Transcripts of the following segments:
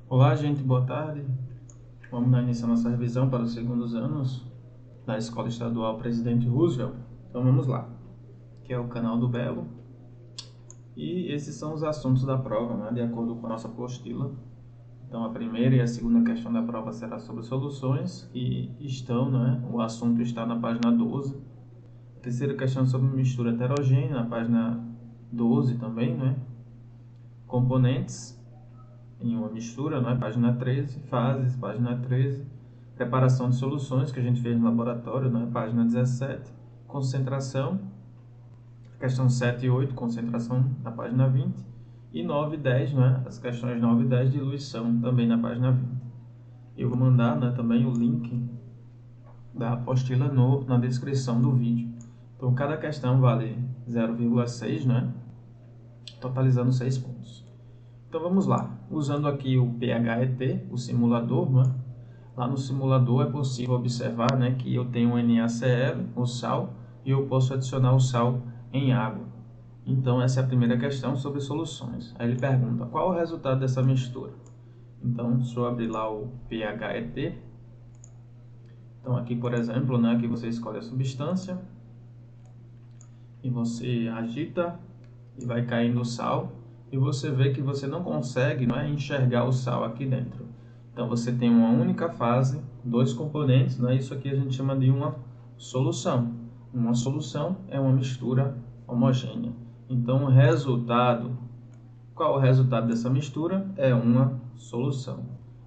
Olá, gente, boa tarde. Vamos dar início à nossa revisão para os segundos anos da Escola Estadual Presidente Roosevelt. Então vamos lá, que é o canal do Belo. E esses são os assuntos da prova, né, de acordo com a nossa apostila. Então a primeira e a segunda questão da prova será sobre soluções, que estão, né, o assunto está na página 12. A terceira questão sobre mistura heterogênea, na página 12 também, né? Componentes em uma mistura, né? Página 13, fases, página 13, preparação de soluções que a gente fez no laboratório, né? Página 17, concentração, questão 7 e 8, concentração na página 20, e 9 e 10, né? As questões 9 e 10, diluição, também na página 20. Eu vou mandar, né, também o link da apostila na descrição do vídeo. Então, cada questão vale 0,6, né? Totalizando 6 pontos. Então vamos lá, usando aqui o PHET, o simulador, né? Lá no simulador é possível observar, né, que eu tenho o NaCl, o sal, e eu posso adicionar o sal em água. Então essa é a primeira questão sobre soluções. Aí ele pergunta, qual é o resultado dessa mistura? Então, se eu abrir lá o PHET, então aqui, por exemplo, né, aqui você escolhe a substância, e você agita, e vai caindo o sal, e você vê que você não consegue, não é, enxergar o sal aqui dentro. Então você tem uma única fase, dois componentes, né? Isso aqui a gente chama de uma solução. Uma solução é uma mistura homogênea. Então o resultado, qual é o resultado dessa mistura? É uma solução.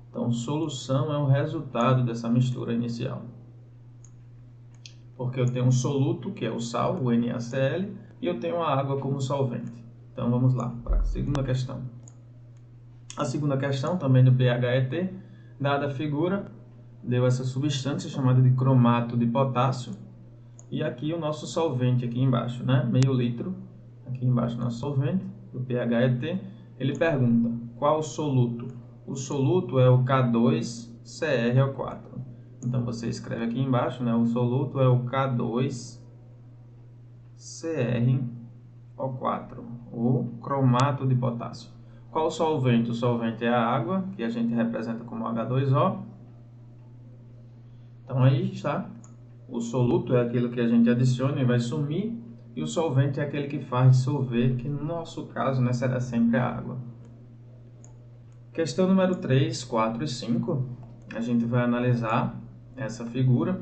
Então solução é o resultado dessa mistura inicial. Porque eu tenho um soluto, que é o sal, o NaCl, e eu tenho a água como solvente. Então vamos lá, para a segunda questão. A segunda questão, também do PHET, dada a figura, deu essa substância chamada de cromato de potássio. E aqui o nosso solvente, aqui embaixo, né? Meio litro, aqui embaixo nosso solvente, do PHET. Ele pergunta, qual o soluto? O soluto é o K2CrO4. Então você escreve aqui embaixo, né? O soluto é o K2CrO4, o cromato de potássio. Qual o solvente? O solvente é a água, que a gente representa como H2O. Então aí está. O soluto é aquilo que a gente adiciona e vai sumir. E o solvente é aquele que faz dissolver, que no nosso caso, né, será sempre a água. Questão número 3, 4 e 5. A gente vai analisar essa figura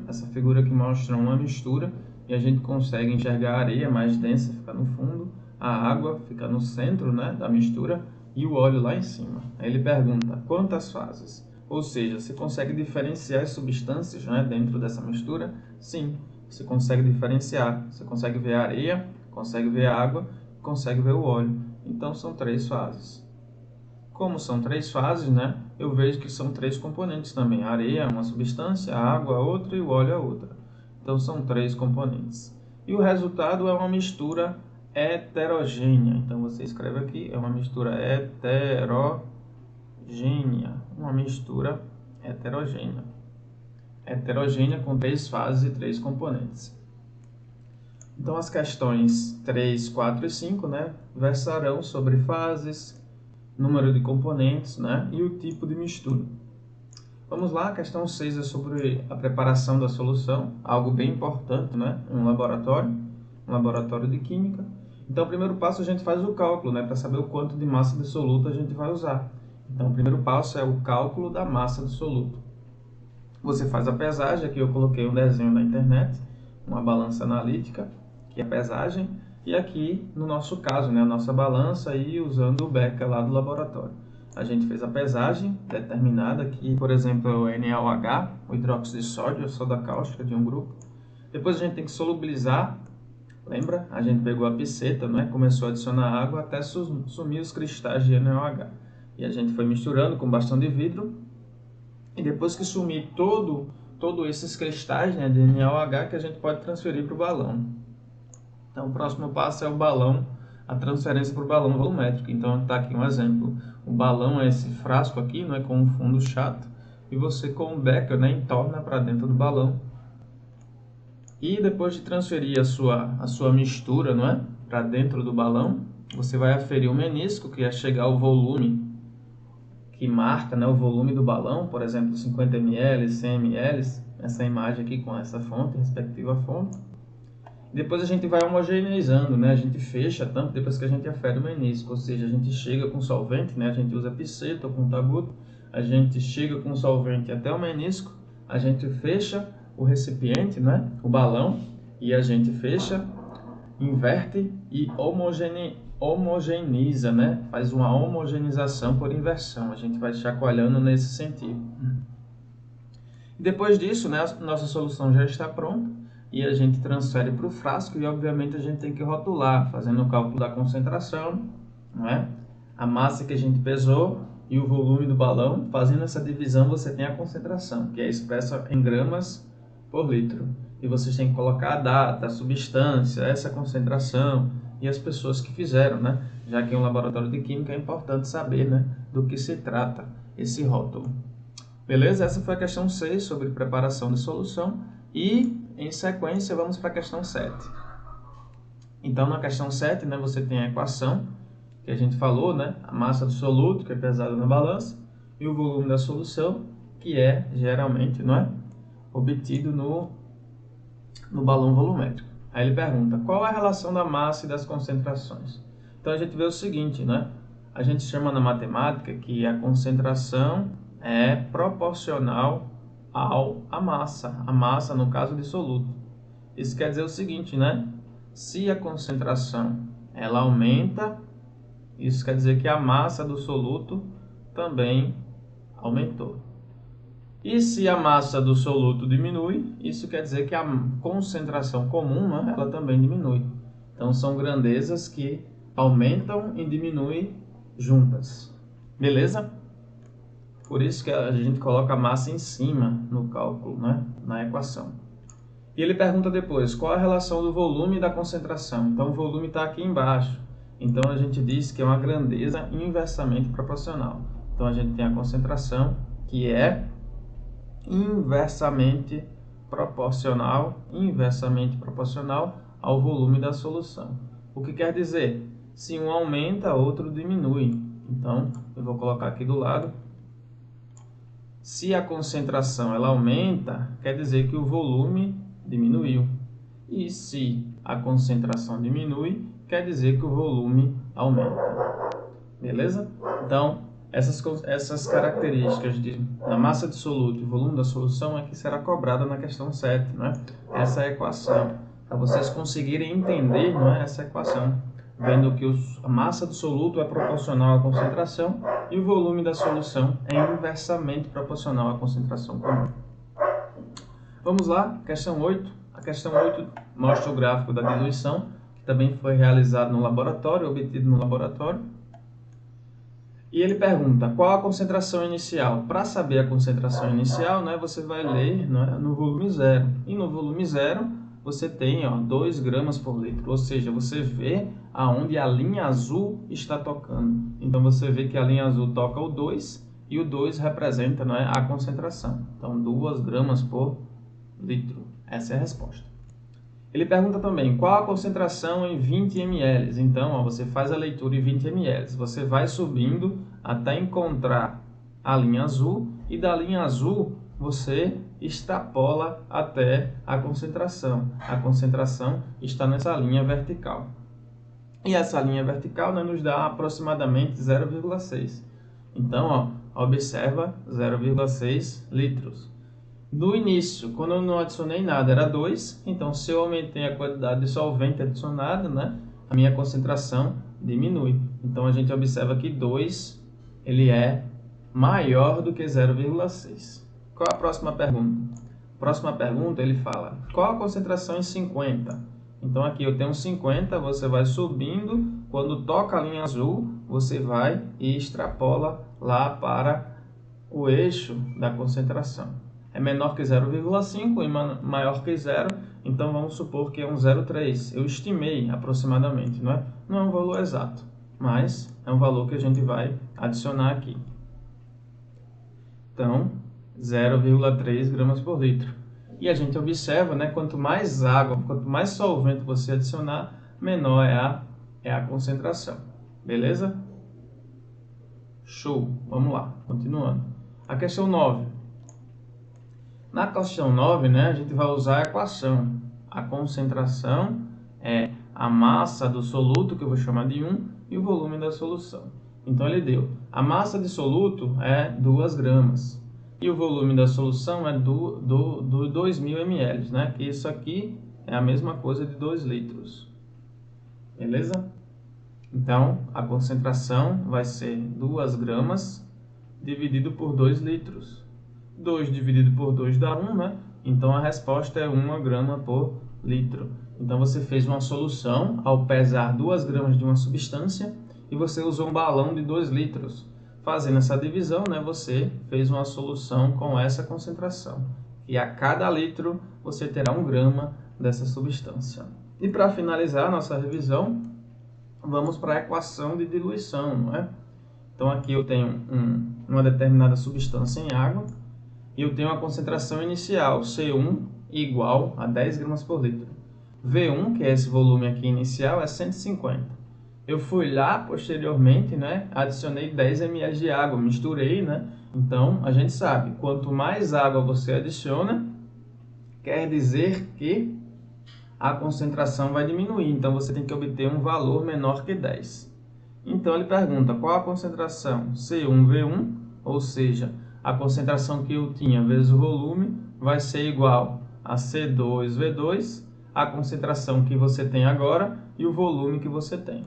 que mostra uma mistura. E a gente consegue enxergar a areia mais densa, fica no fundo. A água fica no centro, né, da mistura. E o óleo lá em cima. Aí ele pergunta, quantas fases? Ou seja, você consegue diferenciar as substâncias, né, dentro dessa mistura? Sim, você consegue diferenciar. Você consegue ver a areia, consegue ver a água, consegue ver o óleo. Então são 3 fases. Como são 3 fases, né, eu vejo que são 3 componentes também. A areia é uma substância, a água é outra e o óleo é outra. Então são 3 componentes. E o resultado é uma mistura heterogênea. Então você escreve aqui, é uma mistura heterogênea. Uma mistura heterogênea. Heterogênea com 3 fases e 3 componentes. Então as questões 3, 4 e 5, né, versarão sobre fases, número de componentes, né, e o tipo de mistura. Vamos lá, a questão 6 é sobre a preparação da solução, algo bem importante, né, em um laboratório de química. Então, o primeiro passo a gente faz o cálculo, né, para saber o quanto de massa de soluto a gente vai usar. Então, o primeiro passo é o cálculo da massa do soluto. Você faz a pesagem, aqui eu coloquei um desenho na internet, uma balança analítica, que é a pesagem, e aqui, no nosso caso, né, a nossa balança e usando o becker lá do laboratório. A gente fez a pesagem determinada, aqui, por exemplo, é o NaOH, o hidróxido de sódio, a soda cáustica de um grupo. Depois a gente tem que solubilizar, lembra? A gente pegou a piceta, né, começou a adicionar água até sumir os cristais de NaOH. E a gente foi misturando com bastão de vidro, e depois que sumir todos esses cristais, né, de NaOH, que a gente pode transferir para o balão. Então, o próximo passo é o balão, a transferência para o balão volumétrico. Então, está aqui um exemplo. O balão é esse frasco aqui, não é, com um fundo chato, e você com o becker, né, entorna para dentro do balão. E depois de transferir a sua mistura, não é, para dentro do balão, você vai aferir o menisco, que é chegar ao volume que marca, né, o volume do balão, por exemplo, 50 ml, 100 ml, essa imagem aqui com essa fonte, respectiva fonte. Depois a gente vai homogeneizando, né? A gente fecha a tampa depois que a gente afere o menisco, ou seja, a gente chega com solvente, né? A gente usa pinceta ou conta-gota, a gente chega com solvente até o menisco, a gente fecha o recipiente, né? O balão, e a gente fecha, inverte e homogeneiza, né? Faz uma homogeneização por inversão, a gente vai chacoalhando nesse sentido. Depois disso, né? A nossa solução já está pronta. E a gente transfere para o frasco e, obviamente, a gente tem que rotular, fazendo o cálculo da concentração, não é? A massa que a gente pesou e o volume do balão. Fazendo essa divisão, você tem a concentração, que é expressa em gramas por litro. E vocês têm que colocar a data, a substância, essa concentração e as pessoas que fizeram, né? Já que em um laboratório de química é importante saber, né, do que se trata esse rótulo. Beleza? Essa foi a questão 6 sobre preparação de solução. E, em sequência, vamos para a questão 7. Então, na questão 7, né, você tem a equação que a gente falou, né, a massa do soluto, que é pesada na balança, e o volume da solução, que é, geralmente, não é, obtido no balão volumétrico. Aí ele pergunta, qual a relação da massa e das concentrações? Então, a gente vê o seguinte, né, a gente chama na matemática que a concentração é proporcional a massa no caso de soluto. Isso quer dizer o seguinte, né? Se a concentração ela aumenta, isso quer dizer que a massa do soluto também aumentou. E se a massa do soluto diminui, isso quer dizer que a concentração comum, né, ela também diminui. Então são grandezas que aumentam e diminuem juntas. Beleza? Por isso que a gente coloca a massa em cima no cálculo, né? Na equação. E ele pergunta depois, qual a relação do volume e da concentração? Então, o volume está aqui embaixo. Então, a gente diz que é uma grandeza inversamente proporcional. Então, a gente tem a concentração, que é inversamente proporcional ao volume da solução. O que quer dizer? Se um aumenta, outro diminui. Então, eu vou colocar aqui do lado. Se a concentração ela aumenta, quer dizer que o volume diminuiu. E se a concentração diminui, quer dizer que o volume aumenta. Beleza? Então, essas características da massa de soluto e volume da solução é que será cobrada na questão 7, né? Essa é a equação. Para vocês conseguirem entender, não é, essa equação, vendo que a massa do soluto é proporcional à concentração e o volume da solução é inversamente proporcional à concentração comum. Vamos lá, questão 8. A questão 8 mostra o gráfico da diluição, que também foi realizado no laboratório, obtido no laboratório. E ele pergunta, qual a concentração inicial? Para saber a concentração inicial, né, você vai ler, né, no volume 0. E no volume 0, você tem 2 gramas por litro, ou seja, você vê aonde a linha azul está tocando. Então, você vê que a linha azul toca o 2 e o 2 representa, né, a concentração. Então, 2 gramas por litro. Essa é a resposta. Ele pergunta também, qual a concentração em 20 ml? Então, você faz a leitura em 20 ml. Você vai subindo até encontrar a linha azul e da linha azul você extrapola até a concentração. A concentração está nessa linha vertical. E essa linha vertical, né, nos dá aproximadamente 0,6. Então, observa 0,6 litros. No início, quando eu não adicionei nada, era 2. Então, se eu aumentei a quantidade de solvente adicionado, né, a minha concentração diminui. Então, a gente observa que 2 ele é maior do que 0,6. Qual a próxima pergunta? Próxima pergunta, ele fala, qual a concentração em 50? Então, aqui eu tenho 50, você vai subindo. Quando toca a linha azul, você vai e extrapola lá para o eixo da concentração. É menor que 0,5 e maior que 0, então vamos supor que é um 0,3. Eu estimei aproximadamente, não é um valor exato, mas é um valor que a gente vai adicionar aqui. Então, 0,3 gramas por litro. E a gente observa, né, quanto mais água, quanto mais solvente você adicionar, menor é a concentração. Beleza? Show. Vamos lá, continuando. A questão 9. Na questão 9, né, a gente vai usar a equação. A concentração é a massa do soluto, que eu vou chamar de 1, e o volume da solução. Então, ele deu. A massa de soluto é 2 gramas. E o volume da solução é do 2.000 ml, né? Que isso aqui é a mesma coisa de 2 litros. Beleza? Então, a concentração vai ser 2 gramas dividido por 2 litros. 2 dividido por 2 dá 1, né? Então, a resposta é 1 grama por litro. Então, você fez uma solução ao pesar 2 gramas de uma substância e você usou um balão de 2 litros. Fazendo essa divisão, né, você fez uma solução com essa concentração. E a cada litro você terá 1 grama dessa substância. E para finalizar a nossa revisão, vamos para a equação de diluição, não é? Então aqui eu tenho uma determinada substância em água e eu tenho a concentração inicial, C1 igual a 10 gramas por litro. V1, que é esse volume aqui inicial, é 150. Eu fui lá posteriormente, né, adicionei 10 ml de água, misturei, né? Então, a gente sabe, quanto mais água você adiciona, quer dizer que a concentração vai diminuir. Então, você tem que obter um valor menor que 10. Então, ele pergunta qual a concentração C1V1, ou seja, a concentração que eu tinha vezes o volume vai ser igual a C2V2, a concentração que você tem agora e o volume que você tem.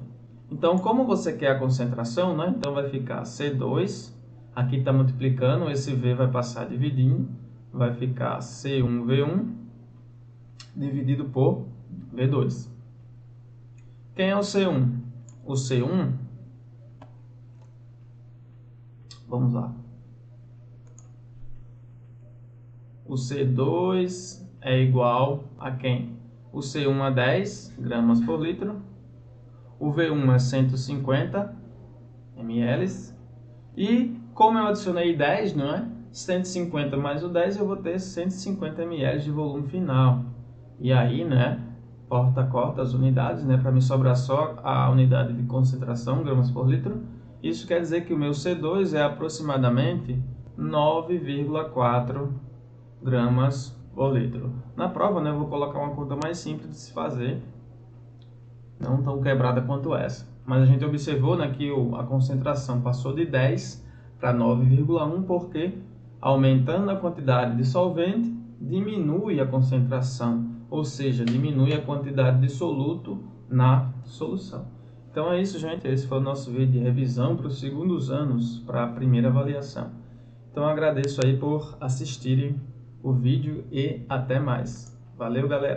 Então, como você quer a concentração, né? Então, vai ficar C2, aqui está multiplicando, esse V vai passar dividindo, vai ficar C1V1 dividido por V2. Quem é o C1? O C1, vamos lá. O C2 é igual a quem? O C1 é 10 gramas por litro. O V1 é 150 ml. E como eu adicionei 10, não é? 150 mais o 10, eu vou ter 150 ml de volume final. E aí, né? Corta as unidades, né? Para me sobrar só a unidade de concentração, gramas por litro. Isso quer dizer que o meu C2 é aproximadamente 9,4 gramas por litro. Na prova, né? Eu vou colocar uma conta mais simples de se fazer, não tão quebrada quanto essa. Mas a gente observou, né, que a concentração passou de 10 para 9,1 porque aumentando a quantidade de solvente diminui a concentração, ou seja, diminui a quantidade de soluto na solução. Então é isso, gente. Esse foi o nosso vídeo de revisão para os segundos anos, para a primeira avaliação. Então eu agradeço aí por assistirem o vídeo e até mais. Valeu, galera!